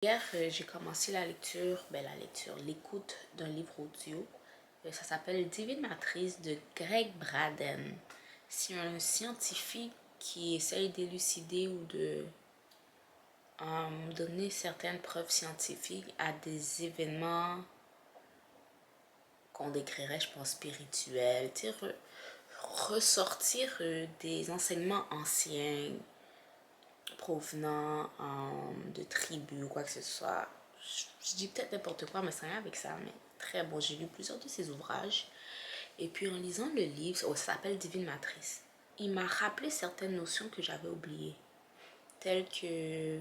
Hier, j'ai commencé l'écoute d'un livre audio. Ça s'appelle Divine Matrice de Greg Braden. C'est un scientifique qui essaye d'élucider ou de donner certaines preuves scientifiques à des événements qu'on décrirait, je pense, spirituels. Ressortir des enseignements anciens provenant de tribus ou quoi que ce soit. Je dis peut-être n'importe quoi, mais c'est rien avec ça. Mais très bon, j'ai lu plusieurs de ses ouvrages. Et puis en lisant le livre, ça s'appelle Divine Matrice, il m'a rappelé certaines notions que j'avais oubliées. Telles que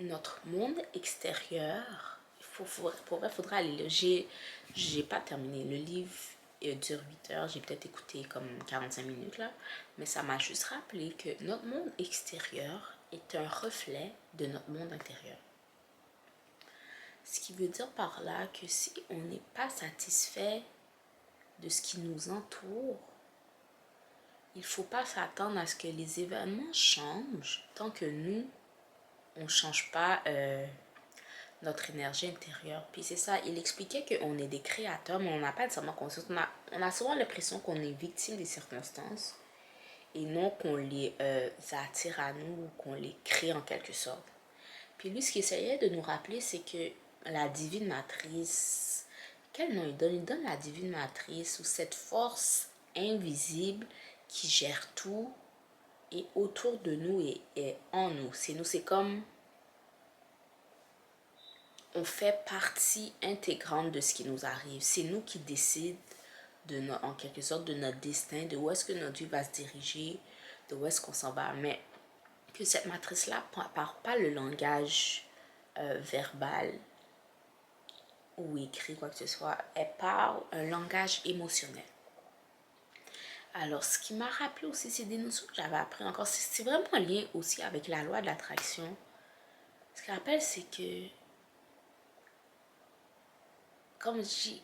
notre monde extérieur. Pour vrai, faudra aller lire. J'ai pas terminé. Le livre dure 8 heures. J'ai peut-être écouté comme 45 minutes là. Mais ça m'a juste rappelé que notre monde extérieur est un reflet de notre monde intérieur. Ce qui veut dire par là que si on n'est pas satisfait de ce qui nous entoure, il ne faut pas s'attendre à ce que les événements changent tant que nous, on ne change pas notre énergie intérieure. Puis c'est ça, il expliquait qu'on est des créateurs, mais on n'a pas nécessairement conscience. On a souvent l'impression qu'on est victime des circonstances et non qu'on les attire à nous ou qu'on les crée en quelque sorte. Puis lui, ce qu'il essayait de nous rappeler, c'est que la divine matrice, quel nom il donne? Il donne la divine matrice ou cette force invisible qui gère tout et autour de nous et en nous. C'est nous, c'est comme on fait partie intégrante de ce qui nous arrive. C'est nous qui décidons en quelque sorte de notre destin, de où est-ce que notre vie va se diriger, de où est-ce qu'on s'en va. Mais que cette matrice-là ne parle pas le langage verbal ou écrit, quoi que ce soit. Elle parle un langage émotionnel. Alors, ce qui m'a rappelé aussi, c'est des notions que j'avais appris encore. C'est vraiment en lien aussi avec la loi de l'attraction. Ce qu'il rappelle, c'est que, comme je dis,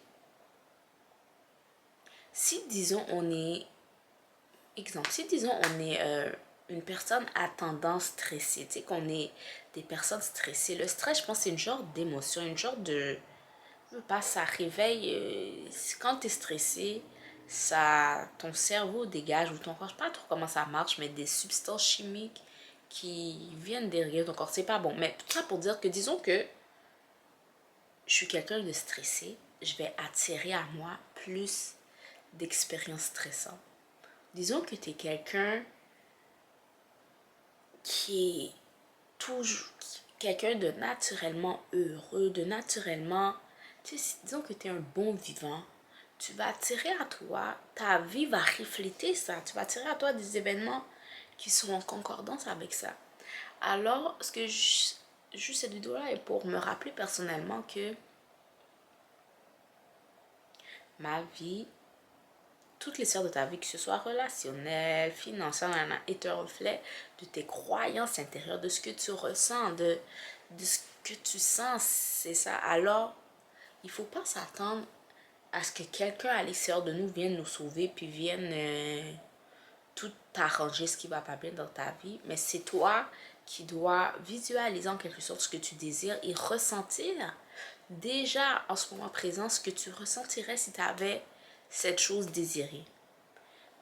si disons on est, une personne à tendance stressée, tu sais qu'on est des personnes stressées. Le stress, je pense, c'est une genre d'émotion, une genre de, je veux pas, ça réveille, quand tu es stressé, ton cerveau dégage, ou ton corps, je sais pas trop comment ça marche, mais des substances chimiques qui viennent derrière ton corps. C'est pas bon. Mais tout ça pour dire que, disons que je suis quelqu'un de stressé, je vais attirer à moi plus d'expériences stressantes. Disons que tu es quelqu'un qui est toujours quelqu'un de naturellement heureux, de naturellement, tu sais, disons que tu es un bon vivant, tu vas attirer à toi, ta vie va refléter ça, tu vas attirer à toi des événements qui sont en concordance avec ça. Alors, juste cette vidéo-là est pour me rappeler personnellement que ma vie, toutes les sphères de ta vie, que ce soit relationnelle, financière, est un reflet de tes croyances intérieures, de ce que tu ressens, de ce que tu sens, c'est ça. Alors, il ne faut pas s'attendre à ce que quelqu'un à l'extérieur de nous vienne nous sauver, puis vienne tout arranger ce qui va pas bien dans ta vie. Mais c'est toi qui dois visualiser en quelque sorte ce que tu désires et ressentir déjà en ce moment présent ce que tu ressentirais si tu avais cette chose désirée.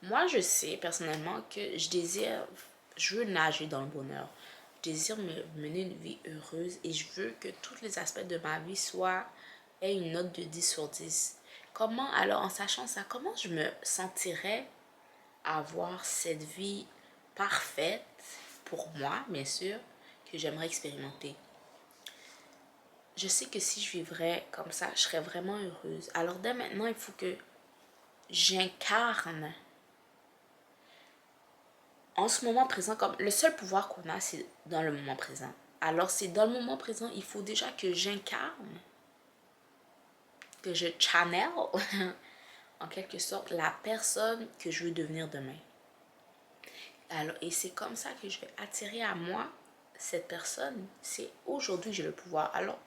Moi, je sais personnellement que je veux nager dans le bonheur. Je désire me mener une vie heureuse et je veux que tous les aspects de ma vie aient une note de 10 sur 10. Comment, alors en sachant ça, comment je me sentirais avoir cette vie parfaite pour moi, bien sûr, que j'aimerais expérimenter? Je sais que si je vivrais comme ça, je serais vraiment heureuse. Alors dès maintenant, il faut que j'incarne en ce moment présent, comme le seul pouvoir qu'on a, c'est dans le moment présent. Alors c'est dans le moment présent, il faut déjà que j'incarne, que je channel en quelque sorte la personne que je veux devenir demain. Alors, et c'est comme ça que je vais attirer à moi cette personne. C'est aujourd'hui que j'ai le pouvoir. Alors,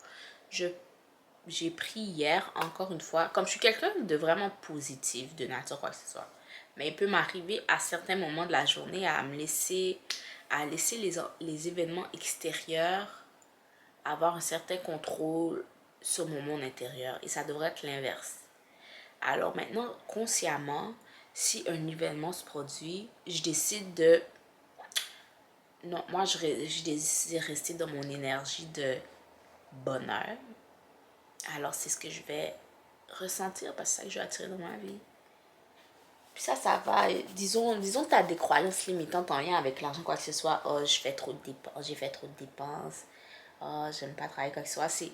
j'ai pris hier, encore une fois, comme je suis quelqu'un de vraiment positif, de nature, quoi que ce soit. Mais il peut m'arriver à certains moments de la journée à laisser les événements extérieurs avoir un certain contrôle sur mon monde intérieur. Et ça devrait être l'inverse. Alors maintenant, consciemment, si un événement se produit, je décide de... Non, moi, je décide de rester dans mon énergie de bonheur. Alors, c'est ce que je vais ressentir parce que c'est ça que je vais attirer dans ma vie. Puis ça va. Disons que tu as des croyances limitantes en lien avec l'argent, quoi que ce soit. Oh, je fais trop de dépenses, j'ai fait trop de dépenses. Oh, j'aime pas travailler, quoi que ce soit.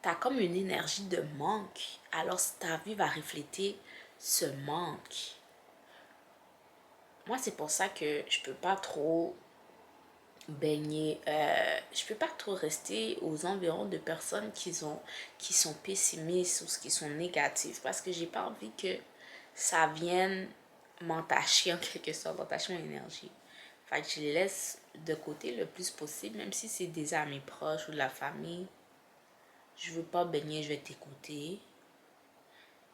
T'as comme une énergie de manque. Alors, ta vie va refléter ce manque. Moi, c'est pour ça que je peux pas trop baigner. Je peux pas trop rester aux environs de personnes qui sont pessimistes ou qui sont négatives. Parce que j'ai pas envie que ça vienne m'entacher en quelque sorte, entacher mon énergie. Fait que je les laisse de côté le plus possible, même si c'est des amis proches ou de la famille. Je veux pas baigner, je vais t'écouter.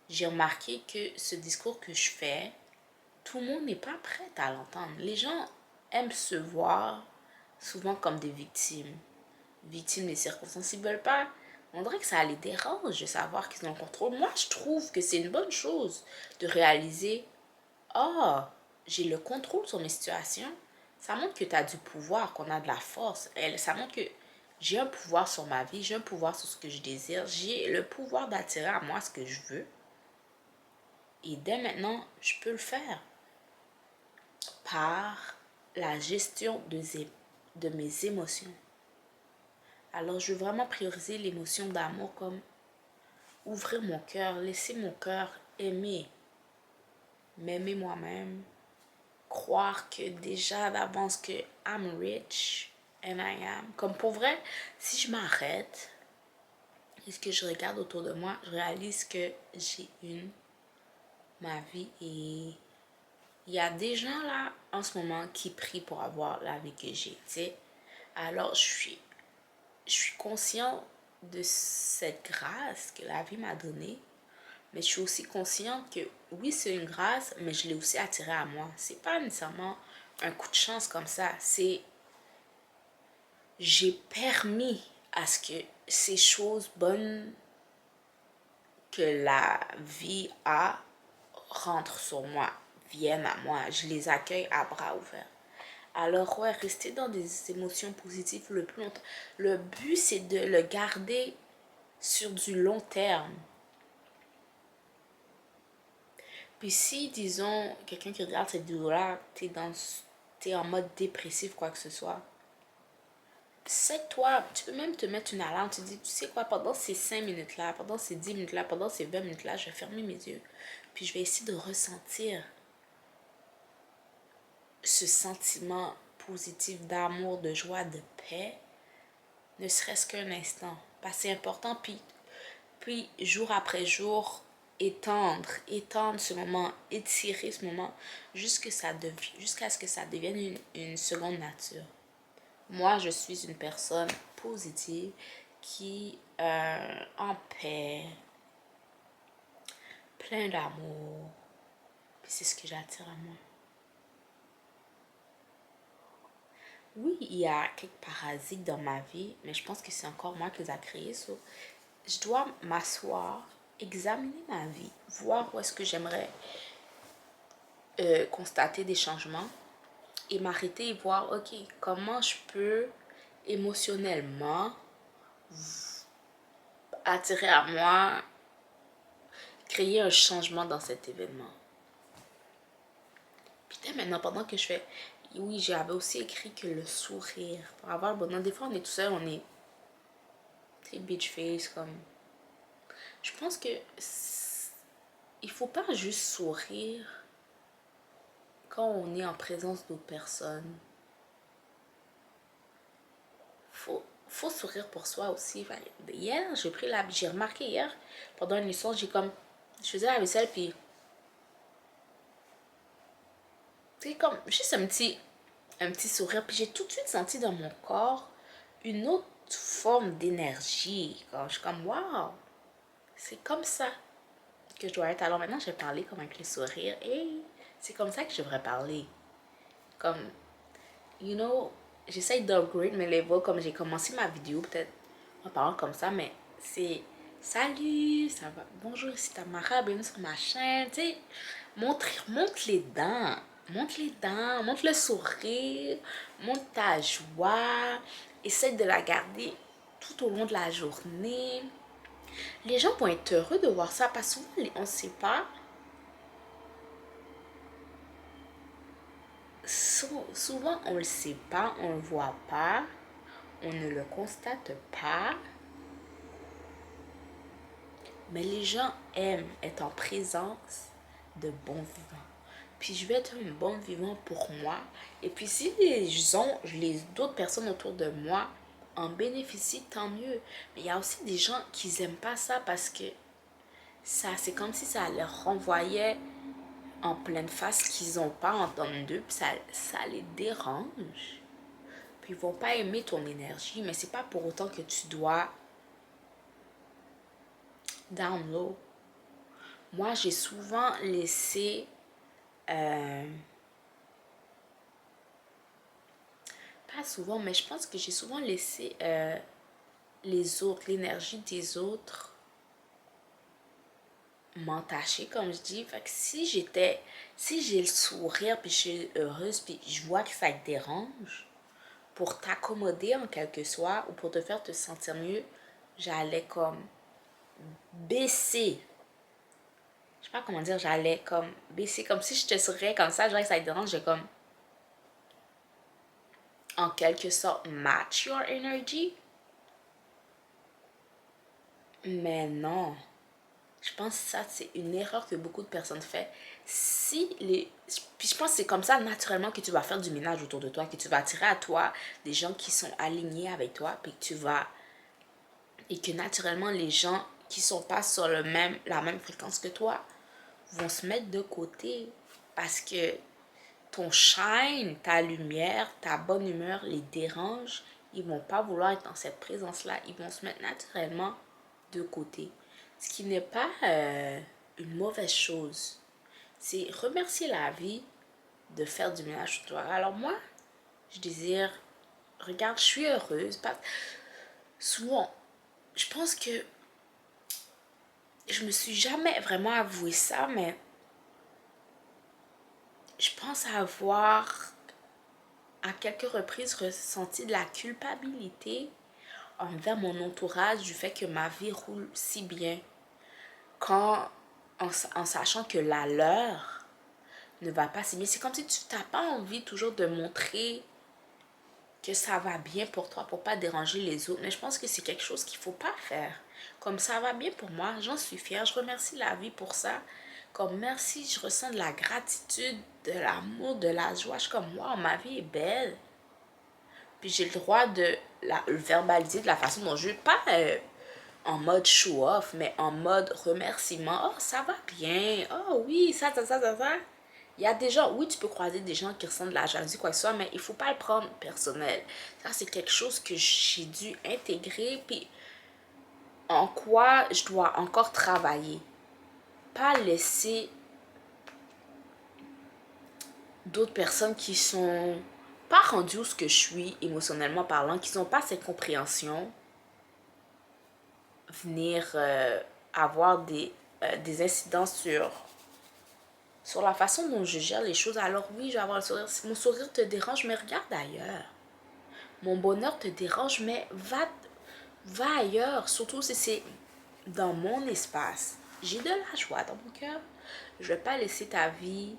J'ai remarqué que ce discours que je fais, tout le monde n'est pas prêt à l'entendre. Les gens aiment se voir souvent comme des victimes. Victimes des circonstances. Ils veulent pas. On dirait que ça les dérange de savoir qu'ils ont le contrôle. Moi, je trouve que c'est une bonne chose de réaliser, oh, j'ai le contrôle sur mes situations. Ça montre que tu as du pouvoir, qu'on a de la force. Ça montre que j'ai un pouvoir sur ma vie, j'ai un pouvoir sur ce que je désire. J'ai le pouvoir d'attirer à moi ce que je veux. Et dès maintenant, je peux le faire par la gestion de mes émotions. Alors, je veux vraiment prioriser l'émotion d'amour comme ouvrir mon cœur, laisser mon cœur aimer, m'aimer moi-même, croire que déjà d'avance que I'm rich and I am. Comme pour vrai, si je m'arrête et ce que je regarde autour de moi, je réalise que ma vie et il y a des gens là en ce moment qui prient pour avoir la vie que j'ai, tu sais. Alors, je suis conscient de cette grâce que la vie m'a donnée. Mais je suis aussi consciente que oui, c'est une grâce, mais je l'ai aussi attirée à moi. C'est pas nécessairement un coup de chance comme ça. C'est j'ai permis à ce que ces choses bonnes que la vie a rentrent sur moi, viennent à moi. Je les accueille à bras ouverts. Alors, ouais, rester dans des émotions positives le plus longtemps. Le but, c'est de le garder sur du long terme. Puis si, disons, quelqu'un qui regarde cette vidéo-là, t'es en mode dépressif, quoi que ce soit, c'est toi, tu peux même te mettre une alarme, tu dis, tu sais quoi, pendant ces 5 minutes-là, pendant ces 10 minutes-là, pendant ces 20 minutes-là, je vais fermer mes yeux. Puis je vais essayer de ressentir ce sentiment positif d'amour, de joie, de paix, ne serait-ce qu'un instant. Parce que c'est important, puis jour après jour, étendre ce moment, étirer ce moment jusqu'à ce que ça devienne une seconde nature. Moi, je suis une personne positive qui en paix, plein d'amour. Puis c'est ce que j'attire à moi. Oui, il y a quelques parasites dans ma vie, mais je pense que c'est encore moi qui les a créés. So, je dois m'asseoir, examiner ma vie, voir où est-ce que j'aimerais constater des changements et m'arrêter et voir, ok, comment je peux émotionnellement attirer à moi, créer un changement dans cet événement. Puis maintenant, pendant que je fais, oui, j'avais aussi écrit que le sourire, pour avoir le bonheur, des fois on est tout seul, on est, tu sais, bitch face, comme, je pense que il faut pas juste sourire quand on est en présence d'autres personnes. Faut sourire pour soi aussi. Enfin, hier, j'ai remarqué hier, pendant une leçon, je faisais la vaisselle, puis c'est comme, juste un petit sourire, puis j'ai tout de suite senti dans mon corps une autre forme d'énergie. Je suis comme, waouh, c'est comme ça que je dois être. Alors maintenant, je vais parler comme avec le sourire, et c'est comme ça que je devrais parler. Comme, you know, j'essaye d'upgrade mes levels, comme j'ai commencé ma vidéo, peut-être en parlant comme ça, mais c'est salut, ça va, bonjour, ici Tamara, bienvenue sur ma chaîne, tu sais, montre les dents, montre le sourire, montre ta joie, essaie de la garder tout au long de la journée. Les gens vont être heureux de voir ça parce que souvent, on ne sait pas. Souvent, on ne le sait pas, on ne le voit pas, on ne le constate pas. Mais les gens aiment être en présence de bons vivants. Puis je vais être un bon vivant pour moi. Et puis si les d'autres personnes autour de moi en bénéficient, tant mieux. Mais il y a aussi des gens qui n'aiment pas ça parce que ça, c'est comme si ça leur renvoyait en pleine face qu'ils n'ont pas entendu d'eux. Puis ça les dérange. Puis ils vont pas aimer ton énergie. Mais c'est pas pour autant que tu dois down low. Moi, j'ai souvent laissé pas souvent, mais je pense que j'ai souvent laissé les autres, l'énergie des autres m'entacher, comme je dis. Fait que si j'ai le sourire, puis je suis heureuse, puis je vois que ça te dérange, pour t'accommoder en quelque soit, ou pour te faire te sentir mieux, j'allais comme baisser. Je sais pas comment dire, j'allais comme baisser, comme si je te souriais comme ça, je vois que ça te dérange, j'ai comme en quelque sorte match your energy. Mais non, je pense que ça, c'est une erreur que beaucoup de personnes font. Puis je pense que c'est comme ça naturellement que tu vas faire du ménage autour de toi, que tu vas attirer à toi des gens qui sont alignés avec toi, puis que tu vas... Et que naturellement, les gens qui sont pas sur la même fréquence que toi vont se mettre de côté parce que ton shine, ta lumière, ta bonne humeur les dérange. Ils vont pas vouloir être dans cette présence-là. Ils vont se mettre naturellement de côté. Ce qui n'est pas une mauvaise chose. C'est remercier la vie de faire du ménage sur toi. Alors moi, je désire, regarde, je suis heureuse. Souvent, je pense que je me suis jamais vraiment avoué ça, mais je pense avoir à quelques reprises ressenti de la culpabilité envers mon entourage du fait que ma vie roule si bien. Quand, en sachant que la leur ne va pas si bien. C'est comme si tu n'as pas envie toujours de montrer que ça va bien pour toi, pour pas déranger les autres. Mais je pense que c'est quelque chose qu'il faut pas faire. Comme ça va bien pour moi, j'en suis fière. Je remercie la vie pour ça. Comme merci, je ressens de la gratitude, de l'amour, de la joie. Je suis comme, wow, ma vie est belle. Puis j'ai le droit de le verbaliser de la façon dont je veux. Pas en mode show-off, mais en mode remerciement. Oh, ça va bien. Oh oui, ça. Il y a des gens, oui, tu peux croiser des gens qui ressentent de la jalousie, quoi que ce soit, mais il faut pas le prendre personnel. Ça, c'est quelque chose que j'ai dû intégrer, puis en quoi je dois encore travailler. Pas laisser d'autres personnes qui sont pas rendues où ce que je suis, émotionnellement parlant, qui n'ont pas cette compréhension, venir avoir des incidences sur la façon dont je gère les choses. Alors oui, je vais avoir le sourire. Si mon sourire te dérange, mais regarde ailleurs. Mon bonheur te dérange, mais va ailleurs. Surtout si c'est dans mon espace. J'ai de la joie dans mon cœur. Je vais pas laisser ta vie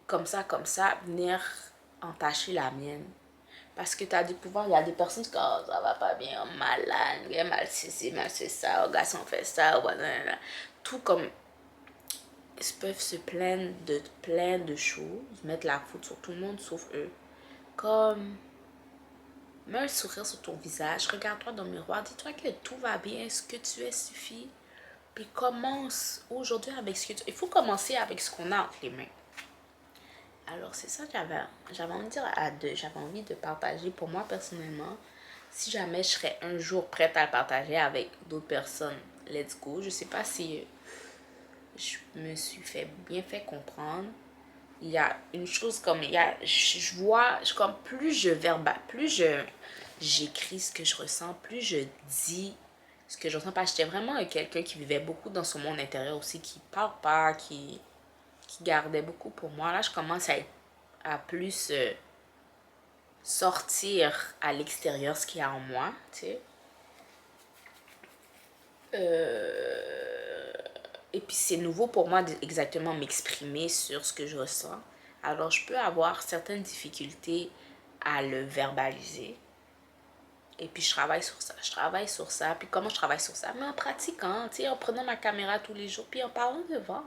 comme ça, venir entacher la mienne. Parce que tu as du pouvoir, il y a des personnes qui disent, oh, ça va pas bien, oh, malade, mal ceci, mal c'est ça, oh, garçon fait ça, blablabla. Tout comme ils peuvent se plaindre de plein de choses, mettre la faute sur tout le monde sauf eux. Comme, mets un sourire sur ton visage, regarde-toi dans le miroir, dis-toi que tout va bien, ce que tu es suffit. Puis commence aujourd'hui avec ce que tu... Il faut commencer avec ce qu'on a entre les mains. Alors c'est ça que j'avais envie de dire j'avais envie de partager pour moi personnellement. Si jamais je serais un jour prête à le partager avec d'autres personnes, let's go. Je sais pas si je me suis bien fait comprendre. il y a une chose comme, je vois, comme plus j'écris ce que je ressens, plus je dis ce que je ressens. Parce que j'étais vraiment quelqu'un qui vivait beaucoup dans son monde intérieur aussi, qui parle pas, qui gardait beaucoup pour moi. Là, je commence à plus sortir à l'extérieur ce qu'il y a en moi, tu sais. Et puis c'est nouveau pour moi d'exactement m'exprimer sur ce que je ressens. Alors je peux avoir certaines difficultés à le verbaliser. Et puis je travaille sur ça. Je travaille sur ça. Puis comment je travaille sur ça? Mais en pratiquant, tu sais, en prenant ma caméra tous les jours, puis en parlant devant.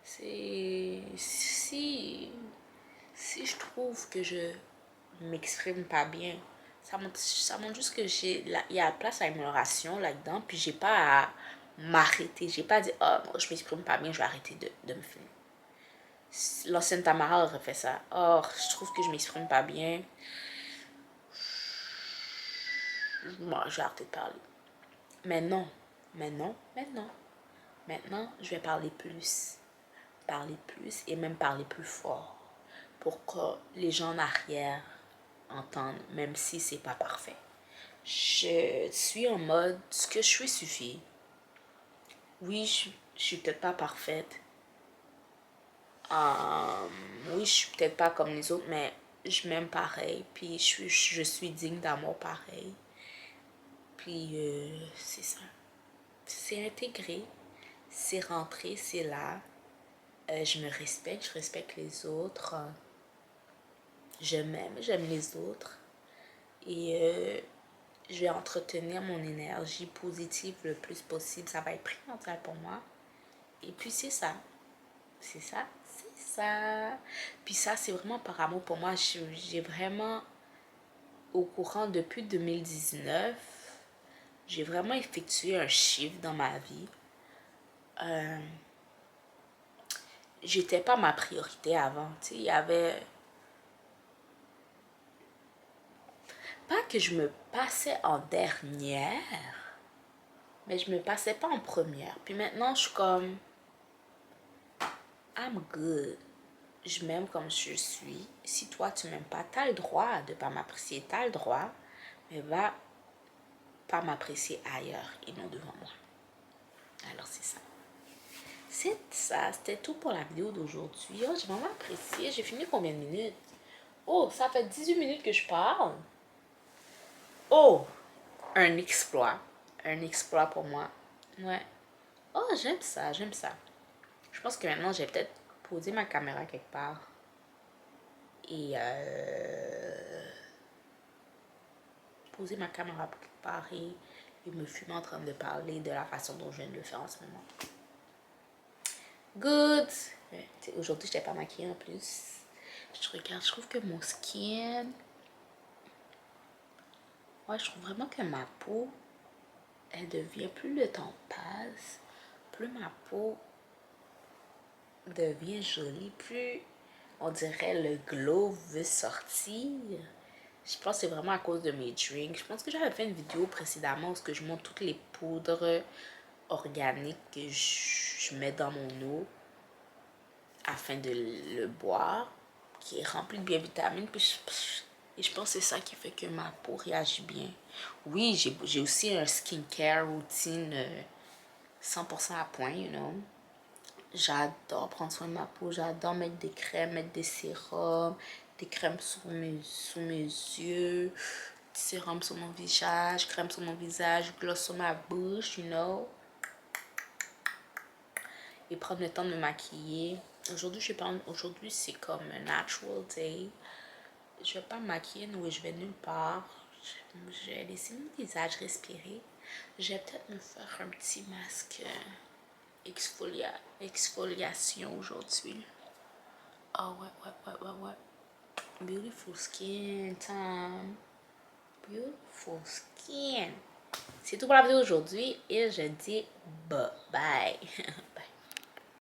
C'est... Si je trouve que je m'exprime pas bien, ça montre juste que il y a place à amélioration là-dedans, puis j'ai pas à m'arrêter. J'ai pas à dire, oh, moi, je m'exprime pas bien, je vais arrêter de me filmer. L'ancienne Tamara aurait fait ça. Oh, je trouve que je m'exprime pas bien. Moi, je vais arrêter de parler. Mais non, mais non, mais non. Maintenant, je vais parler plus. Parler plus et même parler plus fort. Pour que les gens en arrière entendent, même si c'est pas parfait. Je suis en mode, ce que je suis suffit. Oui, je suis peut-être pas parfaite. Oui, je suis peut-être pas comme les autres, mais je m'aime pareil. Puis je suis digne d'amour pareil. Puis c'est ça. C'est intégré. C'est rentré, c'est là. Je me respecte, je respecte les autres. Je m'aime, j'aime les autres. Et je vais entretenir mon énergie positive le plus possible. Ça va être primordial pour moi. Et puis c'est ça. C'est ça. C'est ça. Puis ça, c'est vraiment par amour pour moi. J'ai vraiment, au courant depuis 2019, j'ai vraiment effectué un chiffre dans ma vie. J'étais pas ma priorité avant. Tu sais, il y avait... Pas que je me passais en dernière, mais je me passais pas en première. Puis maintenant, je suis comme... I'm good. Je m'aime comme je suis. Si toi, tu m'aimes pas, t'as le droit de pas m'apprécier. T'as le droit, mais va pas m'apprécier ailleurs et non devant moi. Alors, c'est ça. C'est ça. C'était tout pour la vidéo d'aujourd'hui. Oh, j'ai vraiment apprécié. J'ai fini combien de minutes? Oh, ça fait 18 minutes que je parle. Oh, un exploit. Un exploit pour moi. Ouais. Oh, j'aime ça, j'aime ça. Je pense que maintenant, j'ai peut-être posé ma caméra quelque part. Et poser ma caméra quelque part et me fumer en train de parler de la façon dont je viens de le faire en ce moment. Good! Aujourd'hui, je n'étais pas maquillée en plus. Je regarde, je trouve que mon skin... Ouais, je trouve vraiment que ma peau, elle devient, plus le temps passe, plus ma peau devient jolie, plus on dirait le glow veut sortir. Je pense que c'est vraiment à cause de mes drinks. Je pense que j'avais fait une vidéo précédemment où je montre toutes les poudres organiques que je mets dans mon eau afin de le boire, qui est rempli de bien vitamines. Et je pense que c'est ça qui fait que ma peau réagit bien. Oui, j'ai aussi un skincare routine 100% à point, you know. J'adore prendre soin de ma peau, j'adore mettre des crèmes, mettre des sérums, des crèmes sous mes yeux, des sérums sur mon visage, crème sur mon visage, gloss sur ma bouche, you know. Et prendre le temps de me maquiller. Aujourd'hui, c'est comme un natural day. Je vais pas me maquiller, où je vais nulle part. Je vais laisser mon visage respirer. Je vais peut-être me faire un petit masque exfoliation aujourd'hui. Oh ouais. Beautiful skin time. Beautiful skin. C'est tout pour la vidéo aujourd'hui et je dis bye bye.